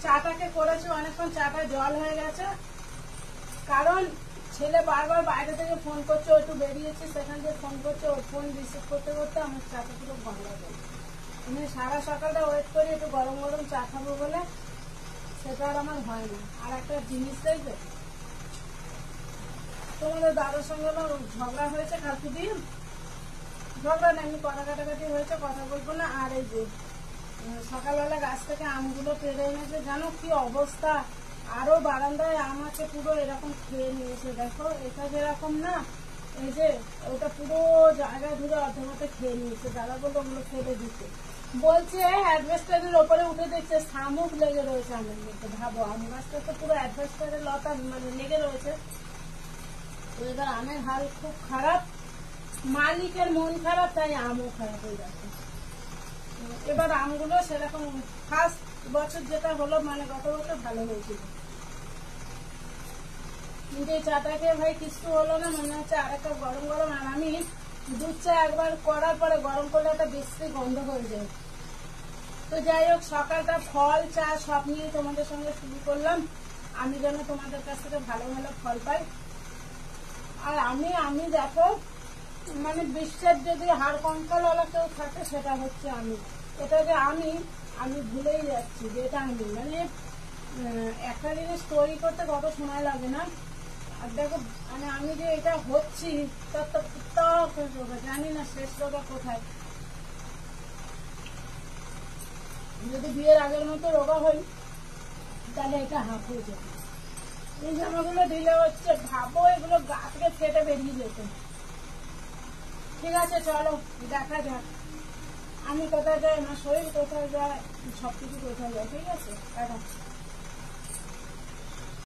চাটাকে করেছি অনেকক্ষণ, চাটা জল হয়ে গেছে, কারণ ছেলে বারবার বাইরে থেকে ফোন করছে, একটু বেরিয়েছি সেখান থেকে ফোন করছে, ওর ফোন রিসিভ করতে করতে আমার চাটা পুরো গঙ্গা গেল। আমি সারা সকালটা ওয়েট করি একটু গরম গরম চা খাবো বলে, সেটা আর আমার হয় না। আর একটা জিনিস দেখবে, তোমাদের দাদার সঙ্গে না ঝগড়া হয়েছে কালকে দিন, ঝগড়া না এমনি কথা কাটাকাটি হয়েছে, কথা বলবো না। আর এই যে সকালবেলা গাছ থেকে আমগুলো পেরে এনেছে, জানো কি অবস্থা, আরো বারান্দায় আম আছে পুরো এরকম খেয়ে নিয়েছে। দেখো এটা যেরকম না, এই যে ওটা পুরো জায়গা ধরে অর্ধেক খেয়ে নিয়েছে। দাদা বললো ওগুলো ফেলে দিতে, বলছে অ্যাডভেস্টারের ওপরে উঠে দেখছে শামুক লেগে রয়েছে আমের মধ্যে। ভাবো, আম গাছটা তো পুরো অ্যাডভেস্টারের লতা মানে লেগে রয়েছে। তো এবার আমের হাল খুব খারাপ, মালিকের মন খারাপ, তাই আমও খারাপ হয়ে যাচ্ছে। এবার আমগুলো সেরকম ফার্স্ট বছর যেটা হলো, মানে গত বছর ভালো হয়েছিল, কিন্তু এই চাটা খেয়ে ভাই কিছু হলো না, মনে হচ্ছে আর একটা গরম গরম। আর আমি দুধ চা একবার করার পরে গরম করলে একটা বেশি গন্ধ হয়ে যায়। তো যাই হোক, সকালটা ফল চা সব নিয়ে তোমাদের সঙ্গে শুরু করলাম, আমি যেন তোমাদের কাছ থেকে ভালো ভালো ফল পাই। আর আমি দেখো, মানে বিশ্বের যদি হাড় কঙ্কালওয়ালা কেউ থাকে সেটা হচ্ছে আমি। এটাকে আমি ভুলেই যাচ্ছি যে এটা আমি, মানে একটা জিনিস তৈরি করতে কত সময় লাগে না। আর দেখো, মানে আমি যে এটা হচ্ছি জানি না শেষ রোগা কোথায়। যদি বিয়ের আগের মতো রোগা হই তাহলে এটা হাফ হয়ে যাবে। এই জামাগুলো দিলে হচ্ছে, ভাবো এগুলো গা থেকে ফেটে বেরিয়ে যেত। ঠিক আছে, চলো দেখা যাক আমি কোথায় যাই, আমার শরীর কোথায় যায়, সবকিছু কোথায় যায়। ঠিক আছে, টাটা।